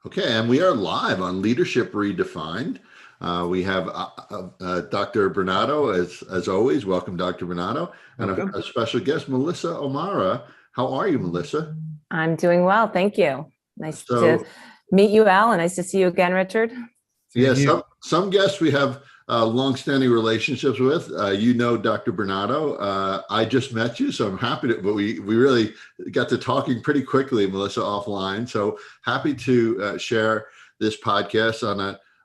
Okay, and we are live on Leadership Redefined. We have Dr. Bernardo, as always. Welcome, Dr. Bernardo, and Welcome. a special guest, Melissa O'Mara. How are you, Melissa? I'm doing well, thank you. Nice to So, meet you, Al, and nice to see you again, Richard. Same yes, here. some guests we have longstanding relationships with. Dr. Bernardo. I just met you, so I'm happy to. But we really got to talking pretty quickly, Melissa, offline. So happy to share this podcast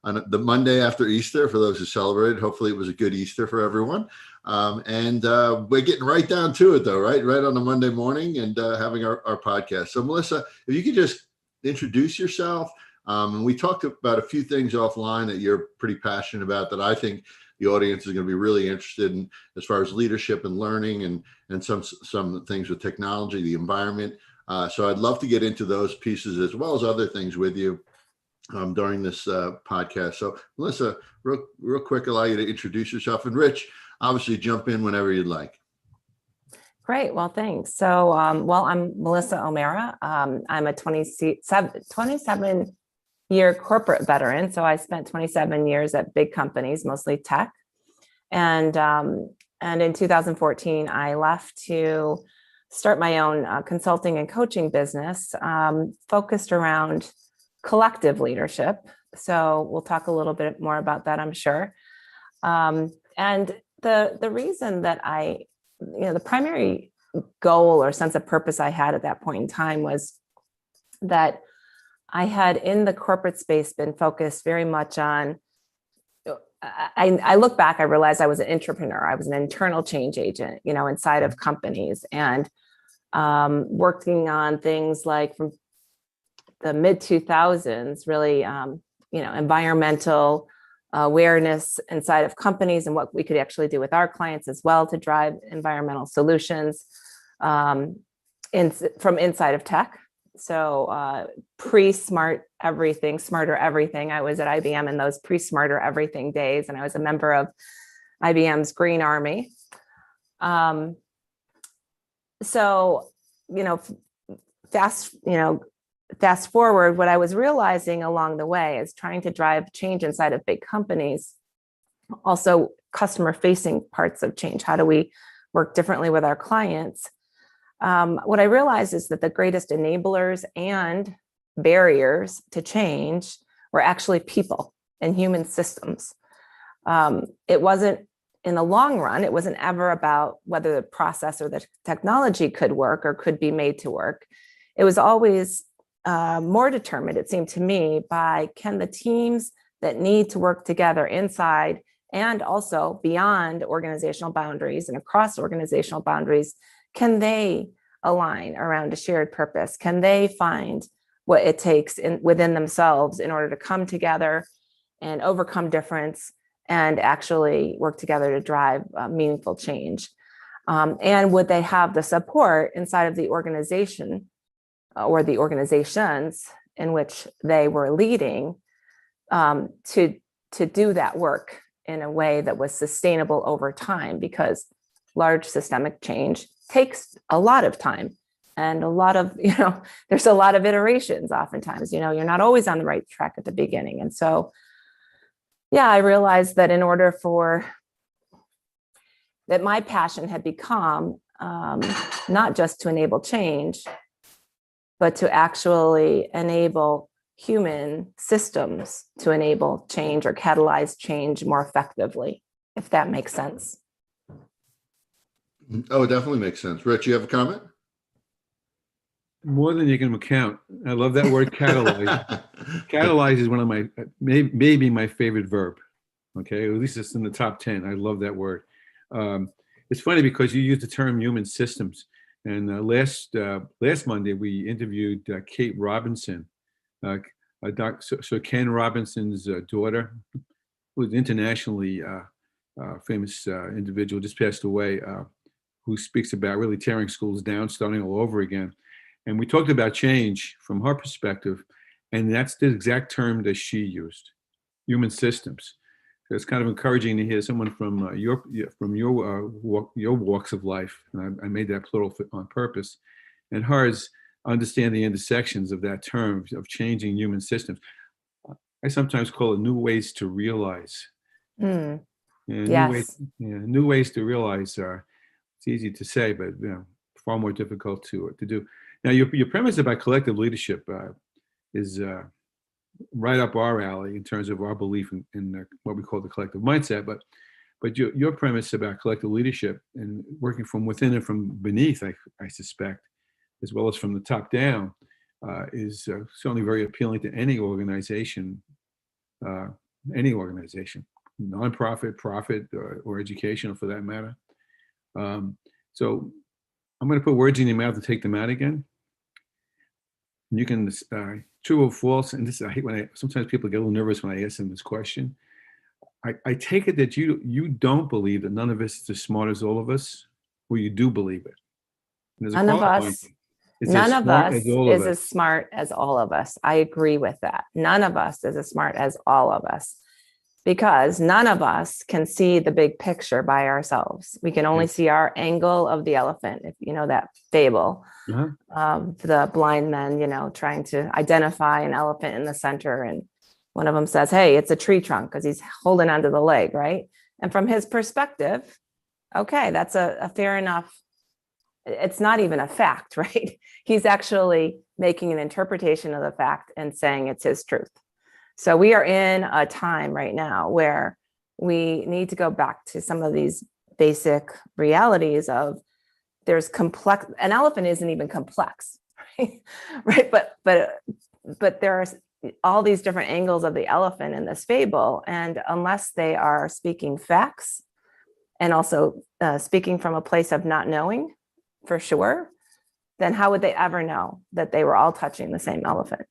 on the Monday after Easter for those who celebrated. Hopefully, it was a good Easter for everyone. And we're getting right down to it, though, right on a Monday morning and having our podcast. So, Melissa, if you could just introduce yourself. And we talked about a few things offline that you're pretty passionate about that I think the audience is going to be really interested in as far as leadership and learning and some things with technology, the environment. So I'd love to get into those pieces as well as other things with you during this podcast. So Melissa, real quick, allow you to introduce yourself, and Rich, obviously jump in whenever you'd like. Great, well, thanks. So, I'm Melissa O'Mara. I'm a 27-year corporate veteran. So I spent 27 years at big companies, mostly tech. And in 2014, I left to start my own consulting and coaching business focused around collective leadership. So we'll talk a little bit more about that, I'm sure. And the reason that the primary goal or sense of purpose I had at that point in time was that I had in the corporate space been focused very much on, I look back, I realized I was an entrepreneur. I was an internal change agent, inside of companies, and working on things like from the mid 2000s, really, environmental awareness inside of companies and what we could actually do with our clients as well to drive environmental solutions from inside of tech. So pre-smart everything, smarter everything. I was at IBM in those pre-smarter everything days, and I was a member of IBM's Green Army. So, fast forward, what I was realizing along the way is trying to drive change inside of big companies, also customer-facing parts of change. How do we work differently with our clients? What I realized is that the greatest enablers and barriers to change were actually people and human systems. It wasn't, in the long run, it wasn't ever about whether the process or the technology could work or could be made to work. It was always more determined, it seemed to me, by can the teams that need to work together inside and also beyond organizational boundaries and across organizational boundaries, can they align around a shared purpose? Can they find what it takes within themselves in order to come together and overcome difference and actually work together to drive meaningful change? And would they have the support inside of the organization or the organizations in which they were leading to do that work in a way that was sustainable over time? Because large systemic change takes a lot of time and a lot of, there's a lot of iterations oftentimes, you're not always on the right track at the beginning. And so, I realized that in order that my passion had become not just to enable change, but to actually enable human systems to enable change or catalyze change more effectively, if that makes sense. Oh, it definitely makes sense. Rich, you have a comment? More than you can count. I love that word, catalyze. Catalyze is one of my, maybe my favorite verb. Okay, at least it's in the top 10. I love that word. It's funny because you use the term human systems. And last Monday, we interviewed Kate Robinson. So Ken Robinson's daughter, who's an internationally famous individual, just passed away, who speaks about really tearing schools down, starting all over again. And we talked about change from her perspective, and that's the exact term that she used, human systems. So it's kind of encouraging to hear someone from your walks of life, and I made that plural on purpose, and hers understand the intersections of that term of changing human systems. I sometimes call it new ways to realize. Mm, New ways, yes. new ways to realize are. It's easy to say, but far more difficult to do. Now, your premise about collective leadership is right up our alley in terms of our belief in what we call the collective mindset. But your premise about collective leadership and working from within and from beneath, I suspect, as well as from the top down, is certainly very appealing to any organization, nonprofit, profit, or educational for that matter. So I'm going to put words in your mouth and take them out again. And you can true or false. And this I hate when sometimes people get a little nervous when I ask them this question. I take it that you don't believe that none of us is as smart as all of us, or you do believe it. And there's a None of qualifying us, thing. It's none as of smart us as all of is as us. smart as all of us. I agree with that. None of us is as smart as all of us, because none of us can see the big picture by ourselves. We can only see our angle of the elephant, if you know that fable Uh-huh. of the blind men, trying to identify an elephant in the center. And one of them says, hey, it's a tree trunk, because he's holding onto the leg, right? And from his perspective, okay, that's a fair enough. It's not even a fact, right? He's actually making an interpretation of the fact and saying it's his truth. So we are in a time right now where we need to go back to some of these basic realities of there's complex, an elephant isn't even complex, right? Right. But there's all these different angles of the elephant in this fable. And unless they are speaking facts and also speaking from a place of not knowing for sure, then how would they ever know that they were all touching the same elephant?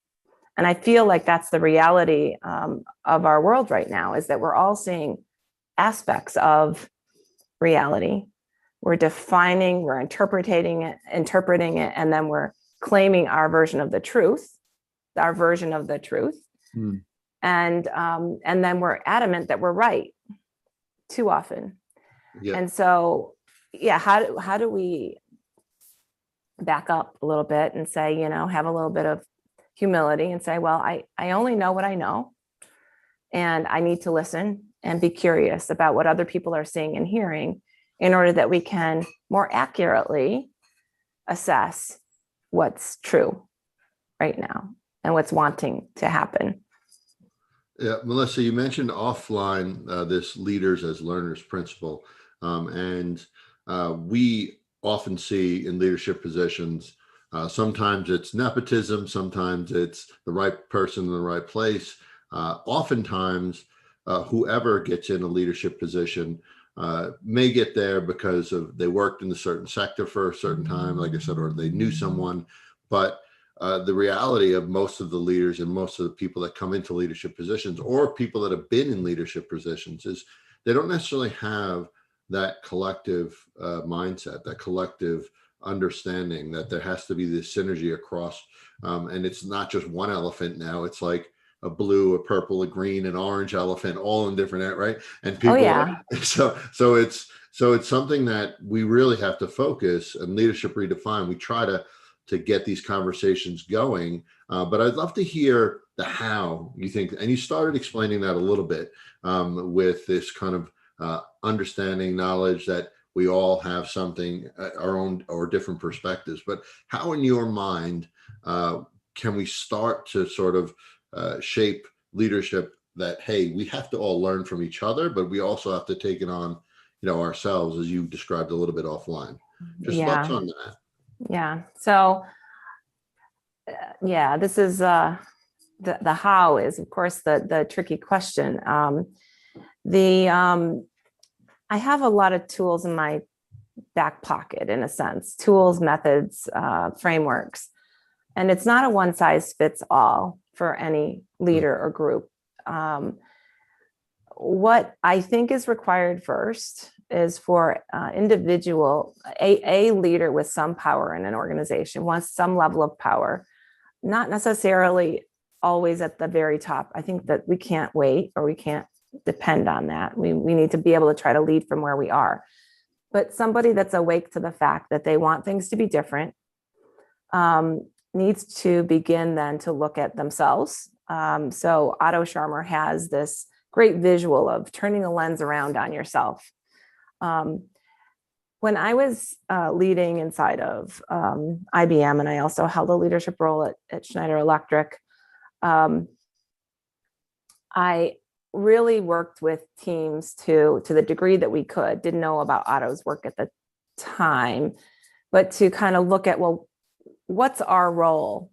And I feel like that's the reality of our world right now, is that we're all seeing aspects of reality. We're defining, we're interpreting it, and then we're claiming our version of the truth. Hmm. And then we're adamant that we're right too often. Yeah. And so, yeah, how do we back up a little bit and say, have a little bit of humility and say, well, I only know what I know, and I need to listen and be curious about what other people are seeing and hearing in order that we can more accurately assess what's true right now and what's wanting to happen. Yeah, Melissa, you mentioned offline this leaders as learners principle. And we often see in leadership positions, sometimes it's nepotism, sometimes it's the right person in the right place. Oftentimes, whoever gets in a leadership position may get there because of they worked in a certain sector for a certain time, like I said, or they knew someone. But the reality of most of the leaders and most of the people that come into leadership positions, or people that have been in leadership positions, is they don't necessarily have that collective mindset, that collective understanding that there has to be this synergy across. And it's not just one elephant now, it's like a blue, a purple, a green, an orange elephant, all in different, right? And people, so it's something that we really have to focus. And Leadership Redefined, we try to get these conversations going. But I'd love to hear the how you think, and you started explaining that a little bit with this kind of understanding, knowledge that we all have something, our own or different perspectives. But how in your mind can we start to sort of shape leadership that, hey, we have to all learn from each other, but we also have to take it on, ourselves, as you described a little bit offline. Just thoughts on that. Yeah. So, this is the how is, of course, the tricky question. I have a lot of tools in my back pocket, in a sense, tools, methods, frameworks, and it's not a one size fits all for any leader or group. What I think is required first is for a leader with some power in an organization, wants some level of power, not necessarily always at the very top. I think that we can't wait, or we can't depend on that. We need to be able to try to lead from where we are. But somebody that's awake to the fact that they want things to be different, needs to begin then to look at themselves. So Otto Scharmer has this great visual of turning the lens around on yourself. When I was leading inside of IBM, and I also held a leadership role at Schneider Electric, I really worked with teams to the degree that we could. Didn't know about Otto's work at the time, but to kind of look at, well, what's our role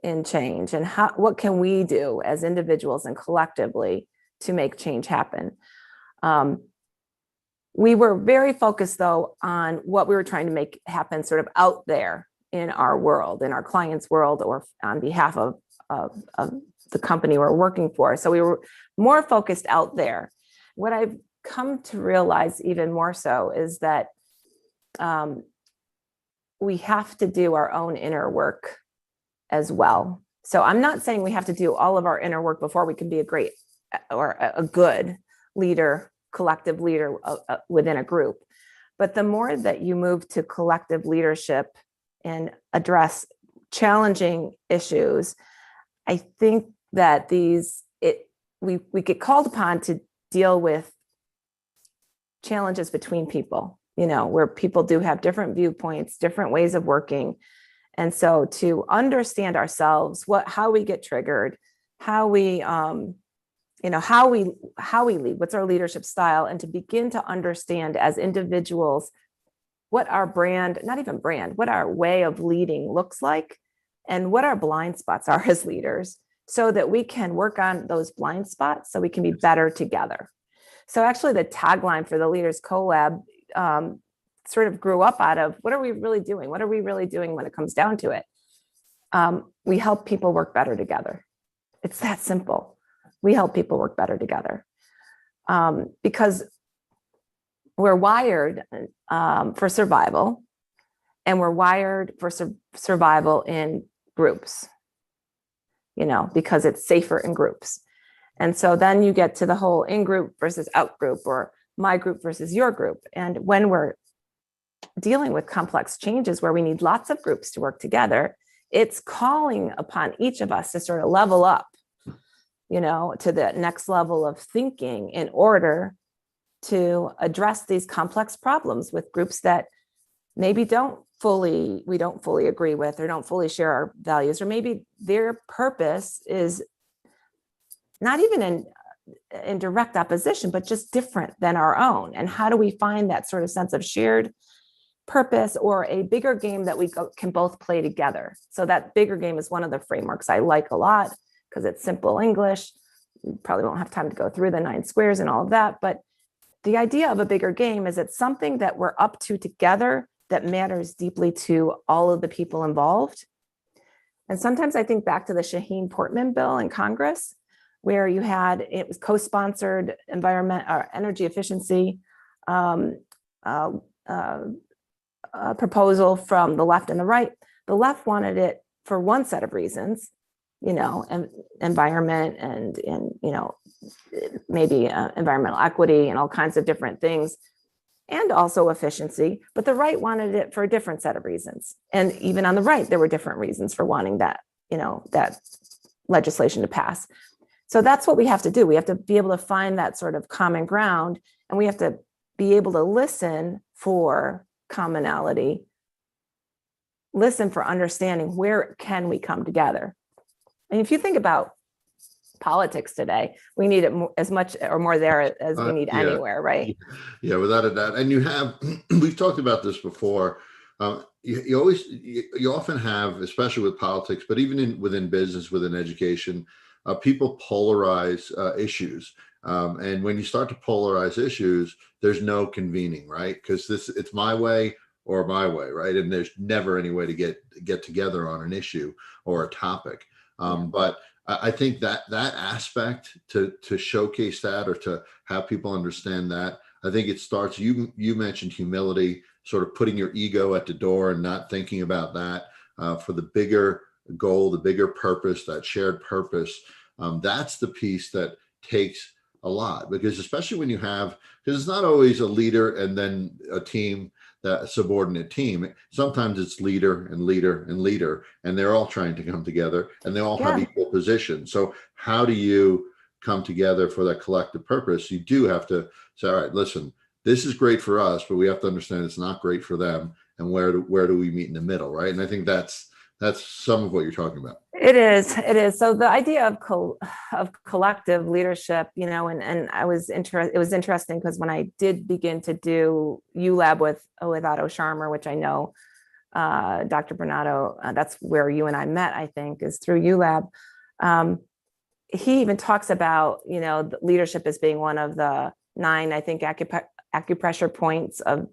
in change, and what can we do as individuals and collectively to make change happen? We were very focused, though, on what we were trying to make happen sort of out there in our world, in our clients' world, or on behalf of the company we're working for. So we were more focused out there. What I've come to realize even more so is that we have to do our own inner work as well. So I'm not saying we have to do all of our inner work before we can be a great or a good leader, collective leader within a group. But the more that you move to collective leadership and address challenging issues, I think that we get called upon to deal with challenges between people, where people do have different viewpoints, different ways of working. And so to understand ourselves, how we get triggered, how we lead, what's our leadership style, and to begin to understand as individuals what our what our way of leading looks like, and what our blind spots are as leaders, so that we can work on those blind spots so we can be better together. So actually the tagline for the Leaders Collab sort of grew up out of, what are we really doing? What are we really doing when it comes down to it? We help people work better together. It's that simple. We help people work better together because we're wired for survival, and we're wired for survival in groups, because it's safer in groups. And so then you get to the whole in-group versus out-group, or my group versus your group. And when we're dealing with complex changes where we need lots of groups to work together, it's calling upon each of us to sort of level up, to the next level of thinking in order to address these complex problems with groups that maybe we don't fully agree with, or don't fully share our values, or maybe their purpose is not even in direct opposition, but just different than our own. And how do we find that sort of sense of shared purpose, or a bigger game that we can both play together? So that bigger game is one of the frameworks I like a lot, because it's simple English. You probably won't have time to go through the 9 squares and all of that, but the idea of a bigger game is it's something that we're up to together that matters deeply to all of the people involved. And sometimes I think back to the Shaheen-Portman bill in Congress, where it was co-sponsored environment or energy efficiency proposal from the left and the right. The left wanted it for one set of reasons, and environment and maybe environmental equity and all kinds of different things, and also efficiency. But the right wanted it for a different set of reasons. And even on the right, there were different reasons for wanting that legislation to pass. So that's what we have to do. We have to be able to find that sort of common ground, and we have to be able to listen for commonality, listen for understanding, where can we come together? And if you think about politics today, we need it as much or more there as we need anywhere, right? Yeah, without a doubt. And we've talked about this before. You often have, especially with politics, but even within business, within education, people polarize issues. And when you start to polarize issues, there's no convening, right? Because it's my way or my way, right? And there's never any way to get together on an issue or a topic. But I think that aspect to showcase that, or to have people understand that, I think it starts, you mentioned humility, sort of putting your ego at the door and not thinking about that for the bigger goal, the bigger purpose, that shared purpose. That's the piece that takes a lot, because especially when because it's not always a leader and then a team that subordinate team. Sometimes it's leader and leader and leader, and they're all trying to come together, and they all have equal positions. So how do you come together for that collective purpose? You do have to say, all right, listen, this is great for us, but we have to understand it's not great for them. And where do we meet in the middle, right? And I think that's some of what you're talking about. It is. So the idea of collective leadership, and I was interested. It was interesting because when I did begin to do ULab with Otto Scharmer, which I know Dr. Bernardo, that's where you and I met, I think, is through ULab. He even talks about, leadership as being one of the 9, I think, acupressure points of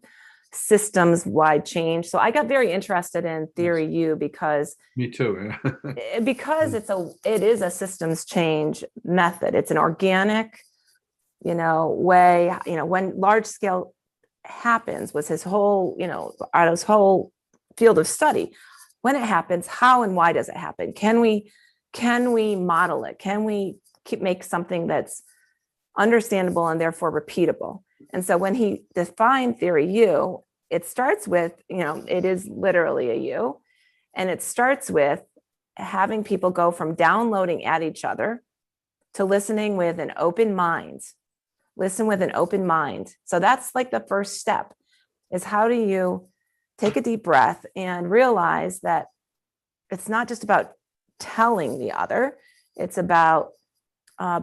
systems-wide change. So I got very interested in Theory U because me too. because it is a systems change method. It's an organic, way. When large scale happens, was his whole, Otto's whole field of study. When it happens, how and why does it happen? Can we model it? Can we make something that's understandable and therefore repeatable? And so when he defined Theory U, it starts with, it is literally a U, and it starts with having people go from downloading at each other to listening with an open mind. Listen with an open mind. So that's like the first step, is how do you take a deep breath and realize that it's not just about telling the other, it's about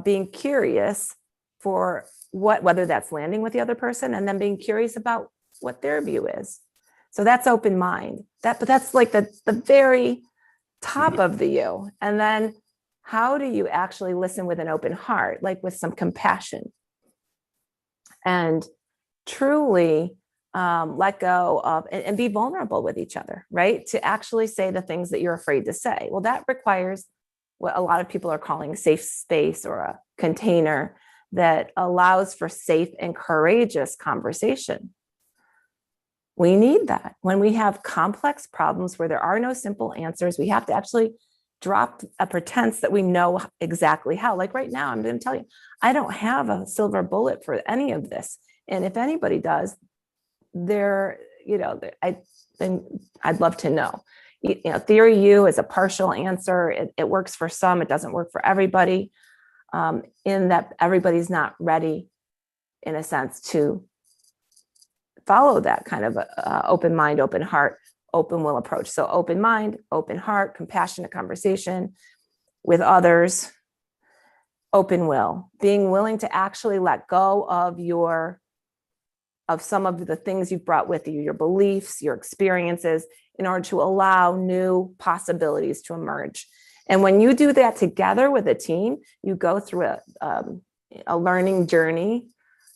being curious for whether that's landing with the other person, and then being curious about what their view is. So that's open mind. But that's like the very top of the U. And then how do you actually listen with an open heart, like with some compassion, and truly let go of and be vulnerable with each other, right? To actually say the things that you're afraid to say. Well, that requires what a lot of people are calling a safe space or a container that allows for safe and courageous conversation. We need that. When we have complex problems where there are no simple answers, we have to actually drop a pretense that we know exactly how. Like right now, I'm going to tell you, I don't have a silver bullet for any of this. And if anybody does, I'd love to know. Theory U is a partial answer. It works for some. It doesn't work for everybody. In that everybody's not ready, in a sense, to follow that kind of open mind, open heart, open will approach. So open mind, open heart, compassionate conversation with others, open will, being willing to actually let go of some of the things you've brought with you, your beliefs, your experiences, in order to allow new possibilities to emerge. And when you do that together with a team, you go through a learning journey,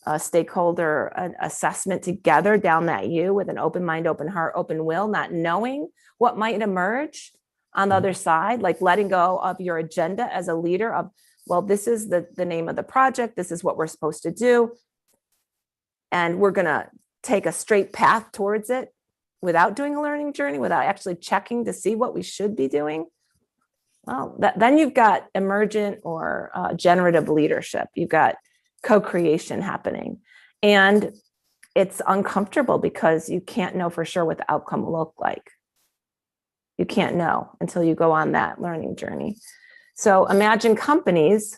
a stakeholder assessment together down that U with an open mind, open heart, open will, not knowing what might emerge on the other side, like letting go of your agenda as a leader of, well, this is the name of the project. This is what we're supposed to do. And we're going to take a straight path towards it without doing a learning journey, without actually checking to see what we should be doing. Well, then you've got emergent or generative leadership. You've got co-creation happening. And it's uncomfortable because you can't know for sure what the outcome will look like. You can't know until you go on that learning journey. So imagine companies,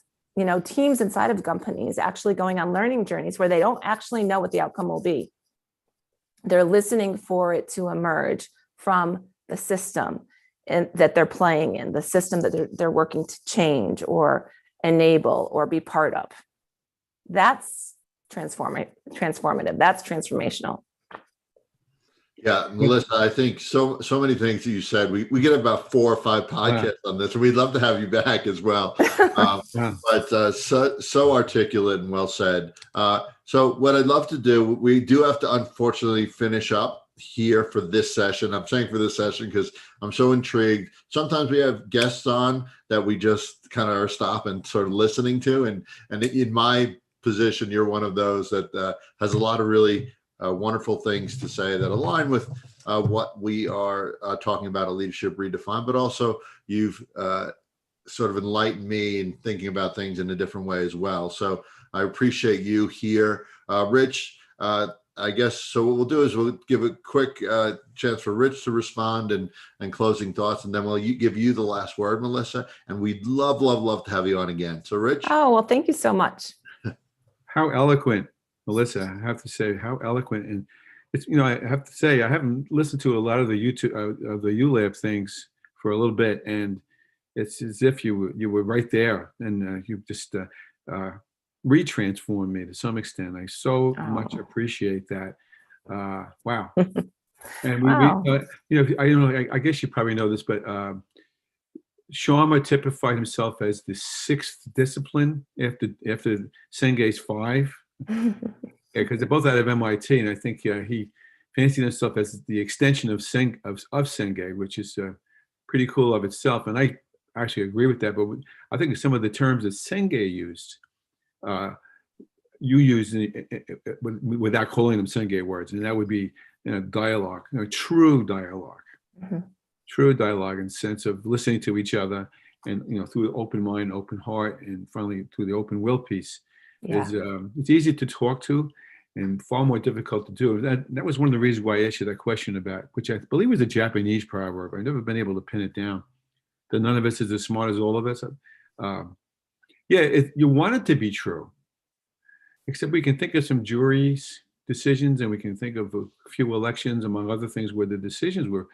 teams inside of companies actually going on learning journeys where they don't actually know what the outcome will be. They're listening for it to emerge from the system that they're playing in, the system that they're working to change or enable or be part of. That's transformative. That's transformational. Yeah, Melissa, I think so many things that you said. We get about 4 or 5 podcasts on this, and we'd love to have you back as well. But so articulate and well said. So what I'd love to do, we do have to unfortunately finish up here for this session. I'm saying for this session because I'm so intrigued. Sometimes we have guests on that we just kind of are stopping, sort of listening to, and in my position, you're one of those that has a lot of really wonderful things to say that align with what we are talking about at Leadership Redefined, but also you've sort of enlightened me in thinking about things in a different way as well. So I appreciate you here. Rich, I guess so. What we'll do is we'll give a quick chance for Rich to respond and closing thoughts, and then we'll give you the last word, Melissa. And we'd love, love, love to have you on again. So, Rich. Oh, well, thank you so much. How eloquent, Melissa. I have to say, how eloquent. And it's, I have to say, I haven't listened to a lot of the YouTube, the ULab things for a little bit, and it's as if you were right there, and you just retransformed me to some extent. I so much appreciate that. Wow. And Wow. I guess you probably know this, but Sharma typified himself as the sixth discipline after Senge's five. Because they're both out of MIT, and I think he fancied himself as the extension of Senge, which is pretty cool of itself. And I actually agree with that. But I think some of the terms that Senge used, you use without calling them Senge words, and that would be dialogue, true dialogue, true dialogue, in the sense of listening to each other, and through the open mind, open heart, and finally through the open will piece. Yeah. It's easy to talk to and far more difficult to do. That was one of the reasons why I asked you that question about, which I believe was a Japanese proverb. I've never been able to pin it down. That none of us is as smart as all of us. You want it to be true, except we can think of some juries decisions, and we can think of a few elections, among other things, where the decisions were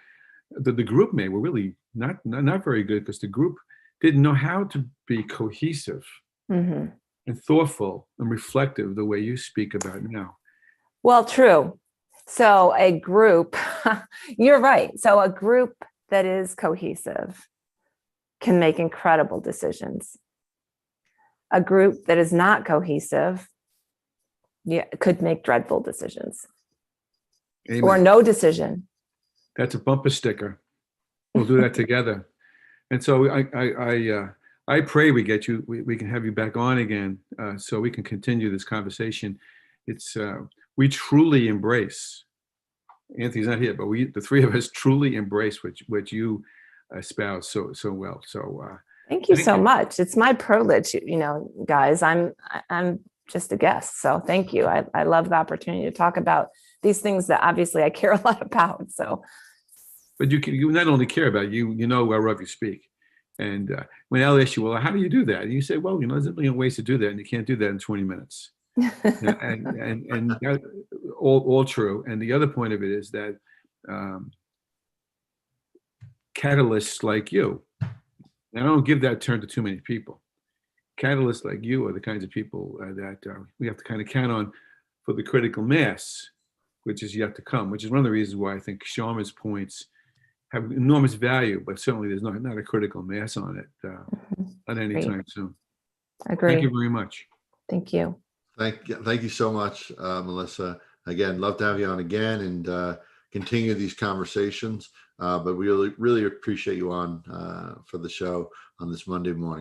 the group made were really not very good, because the group didn't know how to be cohesive. And thoughtful and reflective the way you speak about now. Well, true. So a group, you're right. So a group that is cohesive can make incredible decisions. A group that is not cohesive, could make dreadful decisions. Amen. Or no decision. That's a bumper sticker. We'll do that together. And so I pray we get you. We can have you back on again, so we can continue this conversation. It's we truly embrace. Anthony's not here, but the three of us, truly embrace what you espouse so well. So thank you so much. It's my privilege, guys. I'm just a guest, so thank you. I love the opportunity to talk about these things that obviously I care a lot about. So, but you not only care about you whereof you speak. And when Al asks you, well, how do you do that? And you say, well, there's a million ways to do that, and you can't do that in 20 minutes. and that, all true. And the other point of it is that catalysts like you, and I don't give that term to too many people. Catalysts like you are the kinds of people that we have to kind of count on for the critical mass, which is yet to come, which is one of the reasons why I think Sharma's points have enormous value, but certainly there's not a critical mass on it at any time soon. Agree. Thank you very much. Thank you. Thank you so much, Melissa. Again, love to have you on again and continue these conversations. But we really, really appreciate you on for the show on this Monday morning.